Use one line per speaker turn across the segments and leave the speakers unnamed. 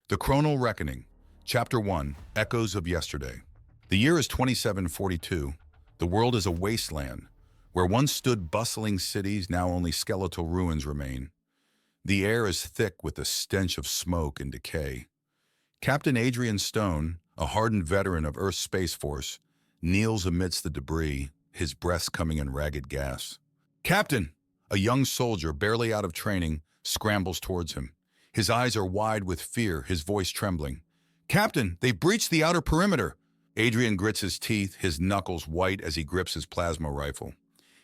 The Chronal Reckoning, Chapter 1, Echoes of Yesterday. The year is 2742. The world is a wasteland. Where once stood bustling cities, now only skeletal ruins remain. The air is thick with the stench of smoke and decay. Captain Adrian Stone, a hardened veteran of Earth's Space Force, kneels amidst the debris, his breath coming in ragged gasps. "Captain!" A young soldier, barely out of training, scrambles towards him. His eyes are wide with fear, his voice trembling. "Captain, they've breached the outer perimeter!" Adrian grits his teeth, his knuckles white as he grips his plasma rifle.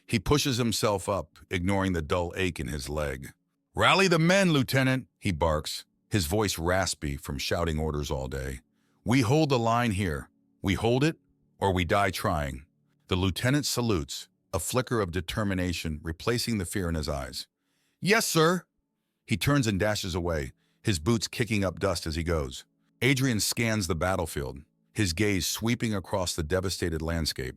He pushes himself up, ignoring the dull ache in his leg. "Rally the men, Lieutenant," he barks, his voice raspy from shouting orders all day. "We hold the line here. We hold it, or we die trying." The lieutenant salutes, a flicker of determination replacing the fear in his eyes. "Yes, sir." He turns and dashes away, his boots kicking up dust as he goes. Adrian scans the battlefield, his gaze sweeping across the devastated landscape.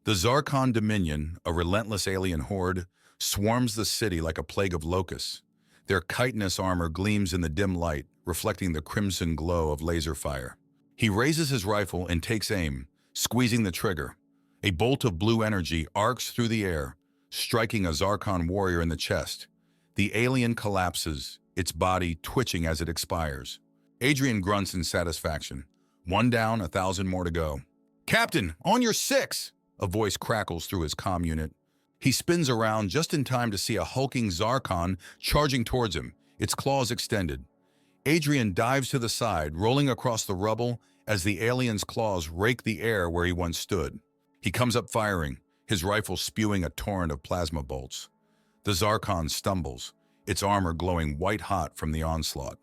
The Zarkon Dominion, a relentless alien horde, swarms the city like a plague of locusts. Their chitinous armor gleams in the dim light, reflecting the crimson glow of laser fire. He raises his rifle and takes aim, squeezing the trigger. A bolt of blue energy arcs through the air, striking a Zarkon warrior in the chest. The alien collapses, its body twitching as it expires. Adrian grunts in satisfaction. One down, 1,000 more to go. "Captain, on your six!" A voice crackles through his comm unit. He spins around just in time to see a hulking Zarkon charging towards him, its claws extended. Adrian dives to the side, rolling across the rubble as the alien's claws rake the air where he once stood. He comes up firing, his rifle spewing a torrent of plasma bolts. The Zarkon stumbles, its armor glowing white-hot from the onslaught.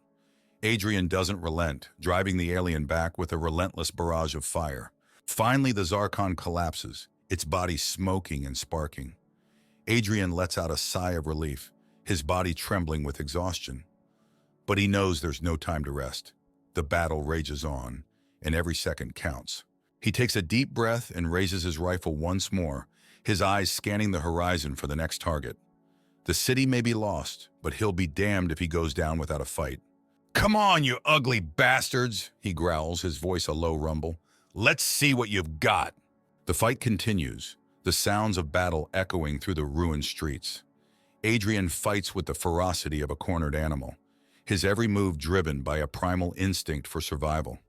Adrian doesn't relent, driving the alien back with a relentless barrage of fire. Finally, the Zarkon collapses, its body smoking and sparking. Adrian lets out a sigh of relief, his body trembling with exhaustion. But he knows there's no time to rest. The battle rages on, and every second counts. He takes a deep breath and raises his rifle once more, his eyes scanning the horizon for the next target. The city may be lost, but he'll be damned if he goes down without a fight. "Come on, you ugly bastards," he growls, his voice a low rumble. "Let's see what you've got." The fight continues, the sounds of battle echoing through the ruined streets. Adrian fights with the ferocity of a cornered animal, his every move driven by a primal instinct for survival.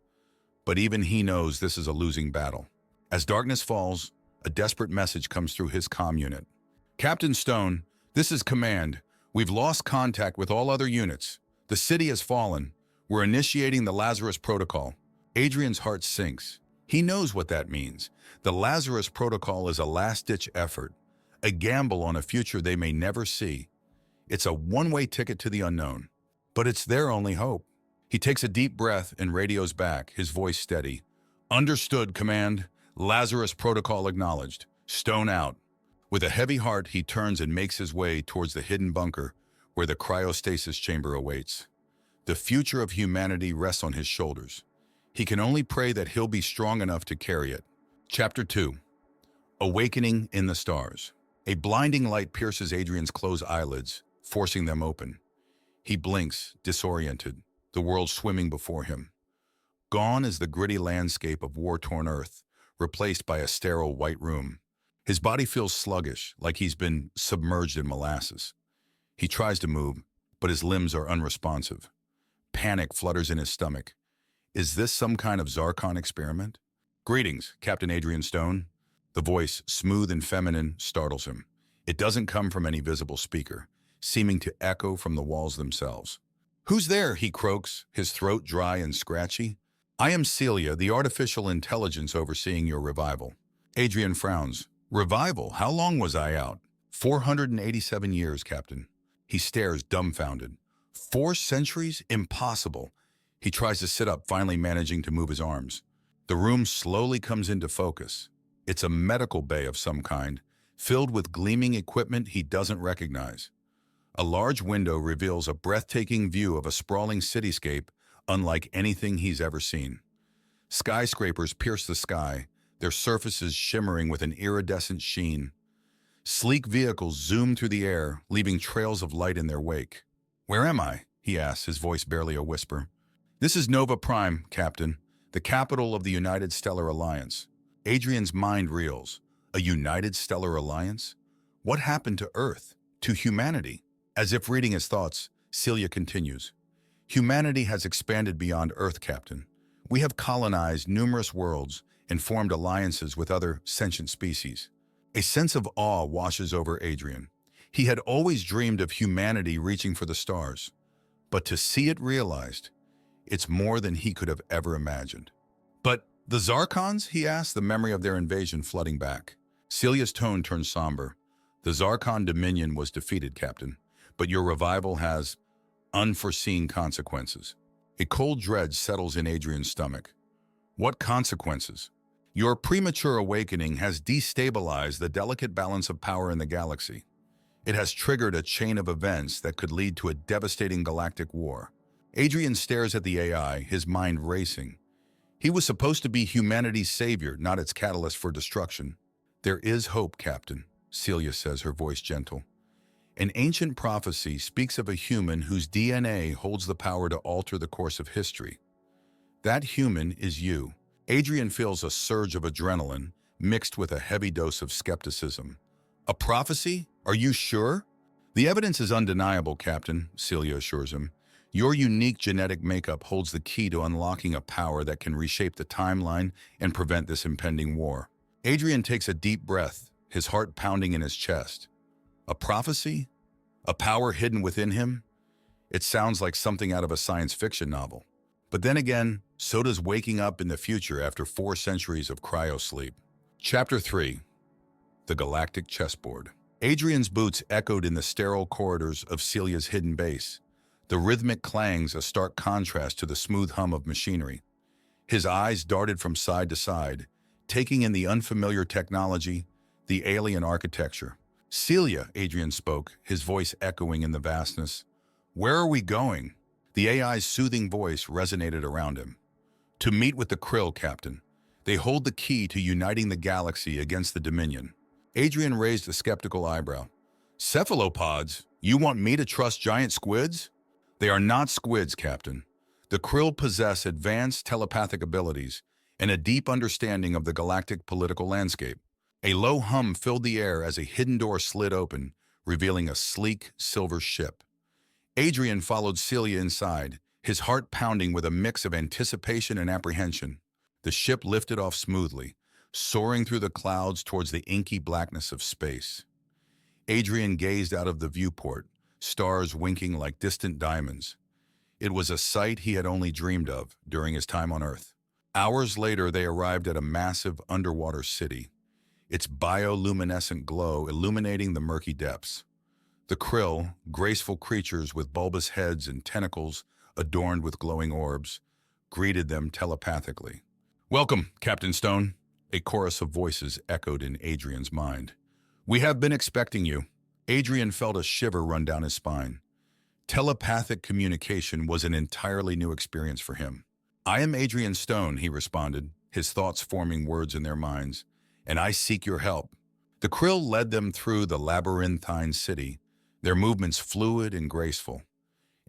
But even he knows this is a losing battle. As darkness falls, a desperate message comes through his comm unit. "Captain Stone, this is command. We've lost contact with all other units. The city has fallen. We're initiating the Lazarus Protocol." Adrian's heart sinks. He knows what that means. The Lazarus Protocol is a last-ditch effort, a gamble on a future they may never see. It's a one-way ticket to the unknown, but it's their only hope. He takes a deep breath and radios back, his voice steady. "Understood, Command. Lazarus Protocol acknowledged. Stone out." With a heavy heart, he turns and makes his way towards the hidden bunker where the cryostasis chamber awaits. The future of humanity rests on his shoulders. He can only pray that he'll be strong enough to carry it. Chapter 2. Awakening in the Stars. A blinding light pierces Adrian's closed eyelids, forcing them open. He blinks, disoriented, the world swimming before him. Gone is the gritty landscape of war-torn Earth, replaced by a sterile white room. His body feels sluggish, like he's been submerged in molasses. He tries to move, but his limbs are unresponsive. Panic flutters in his stomach. Is this some kind of Zarkon experiment? "Greetings, Captain Adrian Stone." The voice, smooth and feminine, startles him. It doesn't come from any visible speaker, seeming to echo from the walls themselves. "Who's there?" he croaks, his throat dry and scratchy. "I am Celia, the artificial intelligence overseeing your revival." Adrian frowns. "Revival? How long was I out?" 487 years, Captain." He stares dumbfounded. 4 centuries? Impossible." He tries to sit up, finally managing to move his arms. The room slowly comes into focus. It's a medical bay of some kind, filled with gleaming equipment he doesn't recognize. A large window reveals a breathtaking view of a sprawling cityscape unlike anything he's ever seen. Skyscrapers pierce the sky, their surfaces shimmering with an iridescent sheen. Sleek vehicles zoom through the air, leaving trails of light in their wake. "Where am I?" he asks, his voice barely a whisper. This is Nova Prime, Captain, the capital of the United Stellar Alliance. Adrian's mind reels. A United Stellar Alliance? What happened to Earth? To humanity? As if reading his thoughts, Celia continues. Humanity has expanded beyond Earth, Captain. We have colonized numerous worlds and formed alliances with other sentient species. A sense of awe washes over Adrian. He had always dreamed of humanity reaching for the stars, but to see it realized, it's more than he could have ever imagined. But the Zarkons, he asked, the memory of their invasion flooding back. Celia's tone turned somber. The Zarkon Dominion was defeated, Captain, but your revival has unforeseen consequences. A cold dread settles in Adrian's stomach. What consequences? Your premature awakening has destabilized the delicate balance of power in the galaxy. It has triggered a chain of events that could lead to a devastating galactic war. Adrian stares at the AI, his mind racing. He was supposed to be humanity's savior, not its catalyst for destruction. There is hope, Captain, Celia says, her voice gentle. An ancient prophecy speaks of a human whose DNA holds the power to alter the course of history. That human is you. Adrian feels a surge of adrenaline mixed with a heavy dose of skepticism. A prophecy? Are you sure? The evidence is undeniable, Captain, Celia assures him. Your unique genetic makeup holds the key to unlocking a power that can reshape the timeline and prevent this impending war. Adrian takes a deep breath, his heart pounding in his chest. A prophecy? A power hidden within him? It sounds like something out of a science fiction novel. But then again, so does waking up in the future after 4 centuries of cryosleep. Chapter 3. The Galactic Chessboard. Adrian's boots echoed in the sterile corridors of Celia's hidden base, the rhythmic clangs a stark contrast to the smooth hum of machinery. His eyes darted from side to side, taking in the unfamiliar technology, the alien architecture. Celia, Adrian spoke, his voice echoing in the vastness. Where are we going? The AI's soothing voice resonated around him. To meet with the Krill, Captain. They hold the key to uniting the galaxy against the Dominion. Adrian raised a skeptical eyebrow. Cephalopods? You want me to trust giant squids? They are not squids, Captain. The Krill possess advanced telepathic abilities and a deep understanding of the galactic political landscape. A low hum filled the air as a hidden door slid open, revealing a sleek, silver ship. Adrian followed Celia inside, his heart pounding with a mix of anticipation and apprehension. The ship lifted off smoothly, soaring through the clouds towards the inky blackness of space. Adrian gazed out of the viewport, stars winking like distant diamonds. It was a sight he had only dreamed of during his time on Earth. Hours later, they arrived at a massive underwater city, its bioluminescent glow illuminating the murky depths. The Krill, graceful creatures with bulbous heads and tentacles adorned with glowing orbs, greeted them telepathically. Welcome, Captain Stone, a chorus of voices echoed in Adrian's mind. We have been expecting you. Adrian felt a shiver run down his spine. Telepathic communication was an entirely new experience for him. I am Adrian Stone, he responded, his thoughts forming words in their minds, and I seek your help. The Krill led them through the labyrinthine city, their movements fluid and graceful.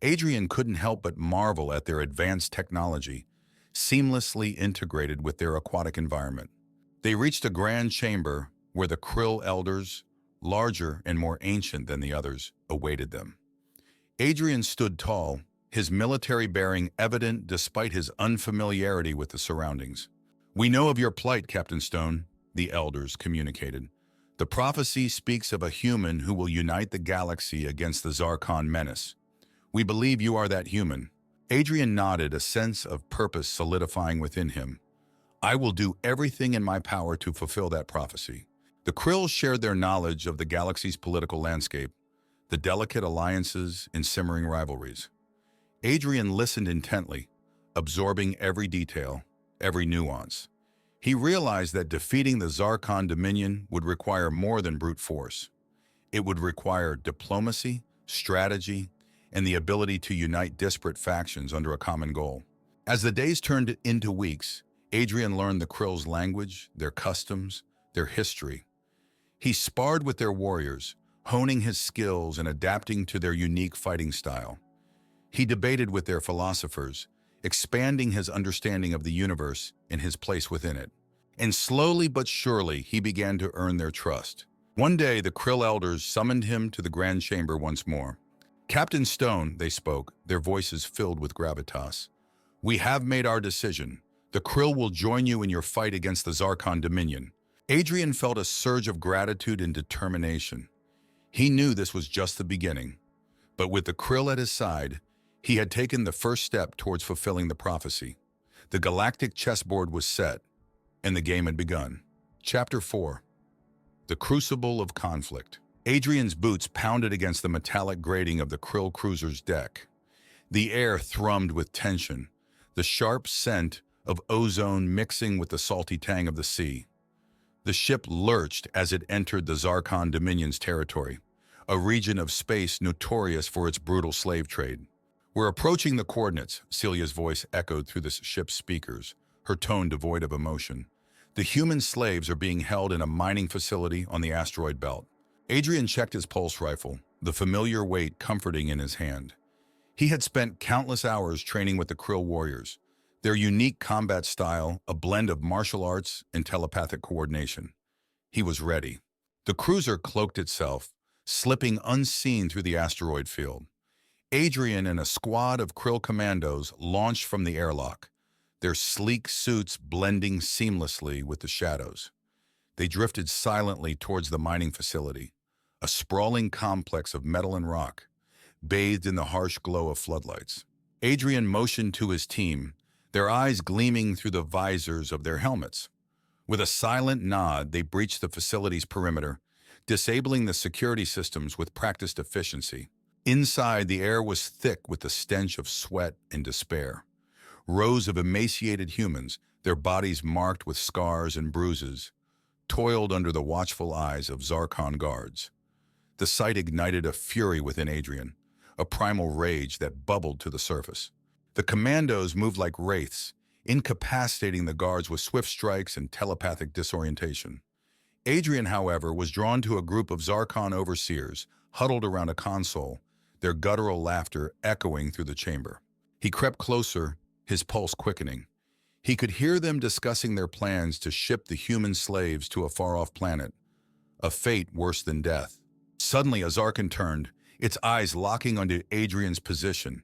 Adrian couldn't help but marvel at their advanced technology, seamlessly integrated with their aquatic environment. They reached a grand chamber where the Krill elders, larger and more ancient than the others, awaited them. Adrian stood tall, his military bearing evident despite his unfamiliarity with the surroundings. We know of your plight, Captain Stone, the elders communicated. The prophecy speaks of a human who will unite the galaxy against the Zarkon menace. We believe you are that human. Adrian nodded, a sense of purpose solidifying within him. I will do everything in my power to fulfill that prophecy. The Krill shared their knowledge of the galaxy's political landscape, the delicate alliances and simmering rivalries. Adrian listened intently, absorbing every detail, every nuance. He realized that defeating the Zarkon Dominion would require more than brute force. It would require diplomacy, strategy, and the ability to unite disparate factions under a common goal. As the days turned into weeks, Adrian learned the Krill's language, their customs, their history. He sparred with their warriors, honing his skills and adapting to their unique fighting style. He debated with their philosophers, expanding his understanding of the universe and his place within it. And slowly but surely, he began to earn their trust. One day, the Krill elders summoned him to the grand chamber once more. "Captain Stone," they spoke, their voices filled with gravitas. "We have made our decision. The Krill will join you in your fight against the Zarkon Dominion." Adrian felt a surge of gratitude and determination. He knew this was just the beginning. But with the Krill at his side, he had taken the first step towards fulfilling the prophecy. The galactic chessboard was set, and the game had begun. Chapter 4. The Crucible of Conflict. Adrian's boots pounded against the metallic grating of the Krill cruiser's deck. The air thrummed with tension, the sharp scent of ozone mixing with the salty tang of the sea. The ship lurched as it entered the Zarkon Dominion's territory, a region of space notorious for its brutal slave trade. "We're approaching the coordinates," Celia's voice echoed through the ship's speakers, her tone devoid of emotion. "The human slaves are being held in a mining facility on the asteroid belt." Adrian checked his pulse rifle, the familiar weight comforting in his hand. He had spent countless hours training with the Krill warriors, their unique combat style, a blend of martial arts and telepathic coordination. He was ready. The cruiser cloaked itself, slipping unseen through the asteroid field. Adrian and a squad of Krill commandos launched from the airlock, their sleek suits blending seamlessly with the shadows. They drifted silently towards the mining facility, a sprawling complex of metal and rock, bathed in the harsh glow of floodlights. Adrian motioned to his team, their eyes gleaming through the visors of their helmets. With a silent nod, they breached the facility's perimeter, disabling the security systems with practiced efficiency. Inside, the air was thick with the stench of sweat and despair. Rows of emaciated humans, their bodies marked with scars and bruises, toiled under the watchful eyes of Zarkon guards. The sight ignited a fury within Adrian, a primal rage that bubbled to the surface. The commandos moved like wraiths, incapacitating the guards with swift strikes and telepathic disorientation. Adrian, however, was drawn to a group of Zarkon overseers huddled around a console, their guttural laughter echoing through the chamber. He crept closer, his pulse quickening. He could hear them discussing their plans to ship the human slaves to a far-off planet, a fate worse than death. Suddenly, a Zarkon turned, its eyes locking onto Adrian's position.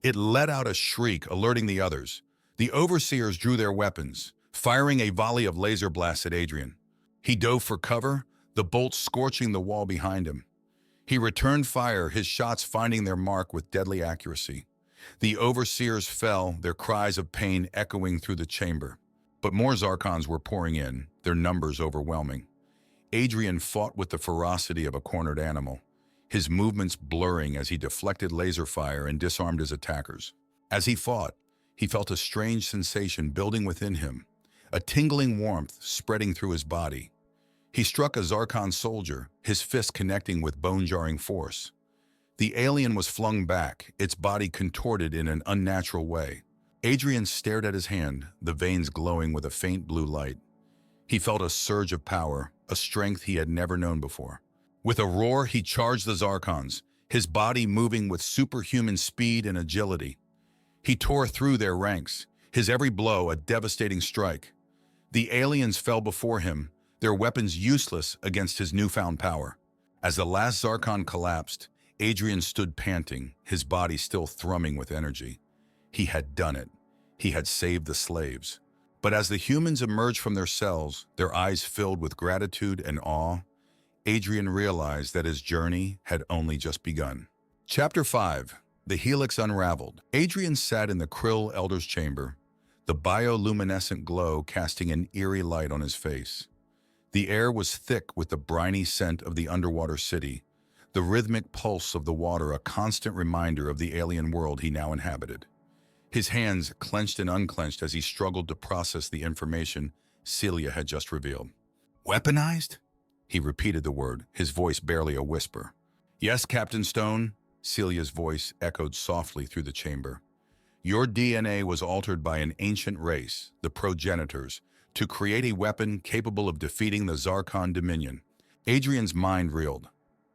It let out a shriek, alerting the others. The overseers drew their weapons, firing a volley of laser blasts at Adrian. He dove for cover, the bolts scorching the wall behind him. He returned fire, his shots finding their mark with deadly accuracy. The overseers fell, their cries of pain echoing through the chamber. But more Zarkons were pouring in, their numbers overwhelming. Adrian fought with the ferocity of a cornered animal, his movements blurring as he deflected laser fire and disarmed his attackers. As he fought, he felt a strange sensation building within him, a tingling warmth spreading through his body. He struck a Zarkon soldier, his fist connecting with bone-jarring force. The alien was flung back, its body contorted in an unnatural way. Adrian stared at his hand, the veins glowing with a faint blue light. He felt a surge of power, a strength he had never known before. With a roar, he charged the Zarkons, his body moving with superhuman speed and agility. He tore through their ranks, his every blow a devastating strike. The aliens fell before him, their weapons useless against his newfound power. As the last Zarkon collapsed, Adrian stood panting, his body still thrumming with energy. He had done it. He had saved the slaves. But as the humans emerged from their cells, their eyes filled with gratitude and awe, Adrian realized that his journey had only just begun. Chapter 5. The Helix Unraveled. Adrian sat in the Krill Elder's chamber, the bioluminescent glow casting an eerie light on his face. The air was thick with the briny scent of the underwater city, the rhythmic pulse of the water a constant reminder of the alien world he now inhabited. His hands clenched and unclenched as he struggled to process the information Celia had just revealed. "Weaponized?" He repeated the word, his voice barely a whisper. "Yes, Captain Stone," Celia's voice echoed softly through the chamber. "Your DNA was altered by an ancient race, the progenitors, to create a weapon capable of defeating the Zarkon Dominion." Adrian's mind reeled.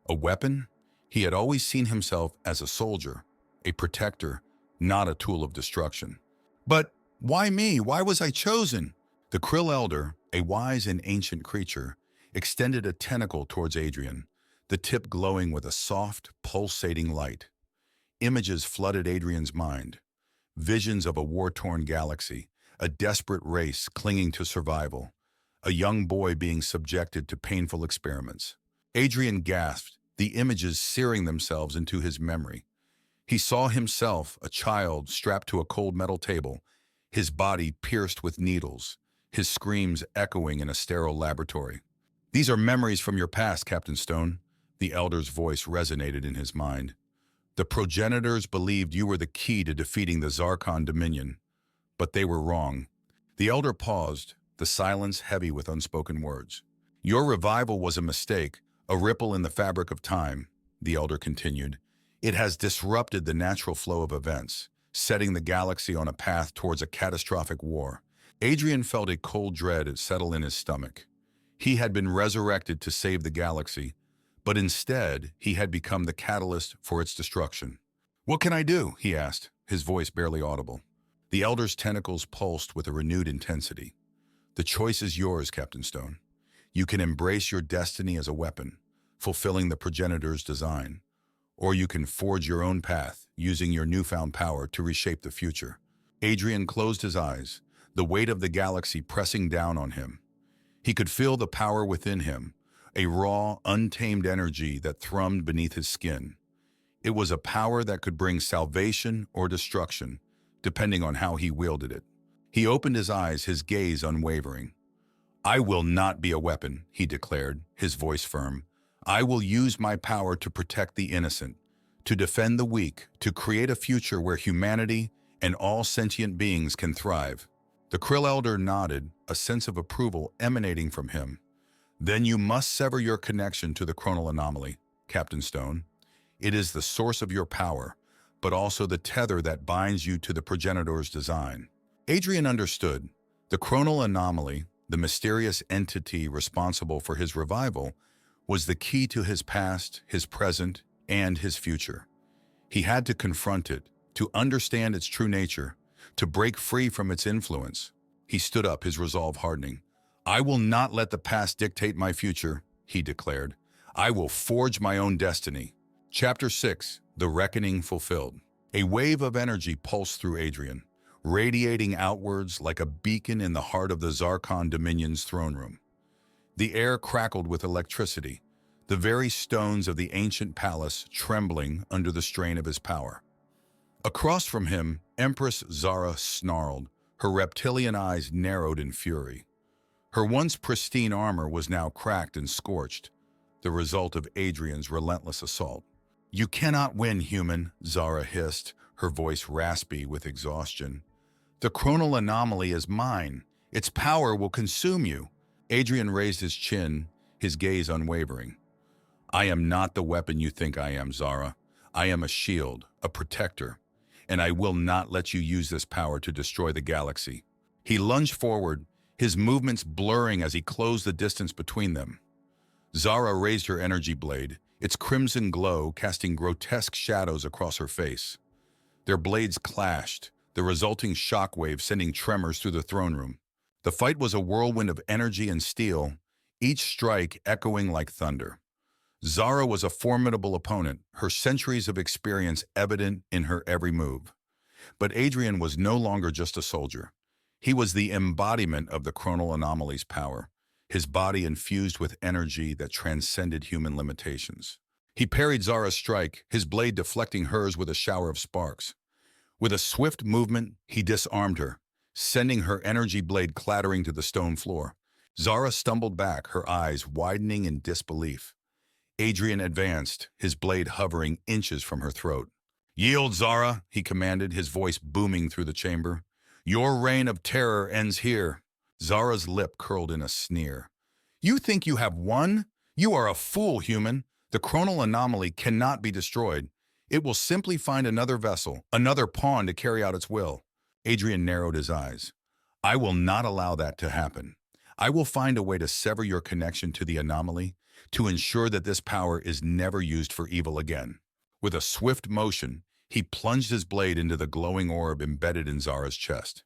A weapon? He had always seen himself as a soldier, a protector, not a tool of destruction. But why me? Why was I chosen? The Krill Elder, a wise and ancient creature, extended a tentacle towards Adrian, the tip glowing with a soft, pulsating light. Images flooded Adrian's mind, visions of a war-torn galaxy, a desperate race clinging to survival, a young boy being subjected to painful experiments. Adrian gasped, the images searing themselves into his memory. He saw himself, a child, strapped to a cold metal table, his body pierced with needles, his screams echoing in a sterile laboratory. "These are memories from your past, Captain Stone." The Elder's voice resonated in his mind. "The progenitors believed you were the key to defeating the Zarkon Dominion, but they were wrong." The Elder paused, the silence heavy with unspoken words. "Your revival was a mistake, a ripple in the fabric of time," the Elder continued. "It has disrupted the natural flow of events, setting the galaxy on a path towards a catastrophic war." Adrian felt a cold dread settle in his stomach. He had been resurrected to save the galaxy, but instead he had become the catalyst for its destruction. "What can I do?" he asked, his voice barely audible. The Elder's tentacles pulsed with a renewed intensity. "The choice is yours, Captain Stone. You can embrace your destiny as a weapon, fulfilling the progenitor's design, or you can forge your own path, using your newfound power to reshape the future." Adrian closed his eyes, the weight of the galaxy pressing down on him. He could feel the power within him, a raw, untamed energy that thrummed beneath his skin. It was a power that could bring salvation or destruction, depending on how he wielded it. He opened his eyes, his gaze unwavering. "I will not be a weapon," he declared, his voice firm. "I will use my power to protect the innocent, to defend the weak, to create a future where humanity and all sentient beings can thrive." The Krill Elder nodded, a sense of approval emanating from him. "Then you must sever your connection to the Chronal anomaly, Captain Stone. It is the source of your power, but also the tether that binds you to the progenitor's design." Adrian understood. The Chronal anomaly, the mysterious entity responsible for his revival, was the key to his past, his present, and his future. He had to confront it, to understand its true nature, to break free from its influence. He stood up, his resolve hardening. "I will not let the past dictate my future," he declared. "I will forge my own destiny." Chapter 6, The Reckoning Fulfilled. A wave of energy pulsed through Adrian, radiating outwards like a beacon in the heart of the Zarkon Dominion's throne room. The air crackled with electricity, the very stones of the ancient palace trembling under the strain of his power. Across from him, Empress Zara snarled, her reptilian eyes narrowed in fury. Her once pristine armor was now cracked and scorched, the result of Adrian's relentless assault. "You cannot win, human," Zara hissed, her voice raspy with exhaustion. "The Chronal anomaly is mine. Its power will consume you." Adrian raised his chin, his gaze unwavering. "I am not the weapon you think I am, Zara. I am a shield, a protector, and I will not let you use this power to destroy the galaxy." He lunged forward, his movements blurring as he closed the distance between them. Zara raised her energy blade, its crimson glow casting grotesque shadows across her face. Their blades clashed, the resulting shockwave sending tremors through the throne room. The fight was a whirlwind of energy and steel, each strike echoing like thunder. Zara was a formidable opponent, her centuries of experience evident in her every move. But Adrian was no longer just a soldier. He was the embodiment of the Chronal anomaly's power, his body infused with energy that transcended human limitations. He parried Zara's strike, his blade deflecting hers with a shower of sparks. With a swift movement, he disarmed her, sending her energy blade clattering to the stone floor. Zara stumbled back, her eyes widening in disbelief. Adrian advanced, his blade hovering inches from her throat. "Yield, Zara," he commanded, his voice booming through the chamber. "Your reign of terror ends here." Zara's lip curled in a sneer. "You think you have won? You are a fool, human. The Chronal anomaly cannot be destroyed. It will simply find another vessel, another pawn to carry out its will." Adrian narrowed his eyes. "I will not allow that to happen. I will find a way to sever your connection to the anomaly, to ensure that this power is never used for evil again." With a swift motion, He plunged his blade into the glowing orb embedded in Zara's chest.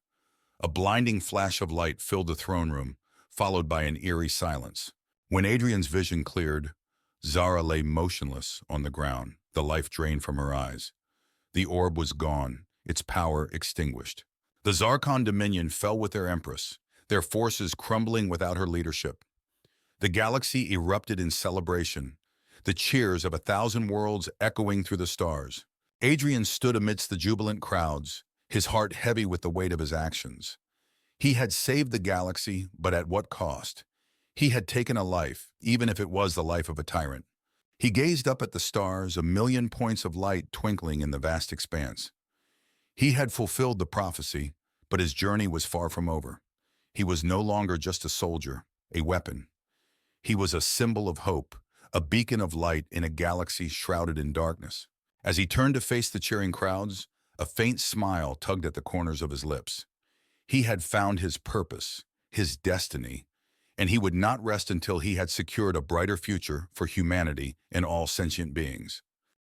A blinding flash of light filled the throne room, followed by an eerie silence. When Adrian's vision cleared, Zara lay motionless on the ground, the life drained from her eyes. The orb was gone, its power extinguished. The Zarkon Dominion fell with their empress, their forces crumbling without her leadership. The galaxy erupted in celebration, the cheers of 1,000 worlds echoing through the stars. Adrian stood amidst the jubilant crowds, his heart heavy with the weight of his actions. He had saved the galaxy, but at what cost? He had taken a life, even if it was the life of a tyrant. He gazed up at the stars, a million points of light twinkling in the vast expanse. He had fulfilled the prophecy, but his journey was far from over. He was no longer just a soldier, a weapon. He was a symbol of hope, a beacon of light in a galaxy shrouded in darkness. As he turned to face the cheering crowds, a faint smile tugged at the corners of his lips. He had found his purpose, his destiny, and he would not rest until he had secured a brighter future for humanity and all sentient beings.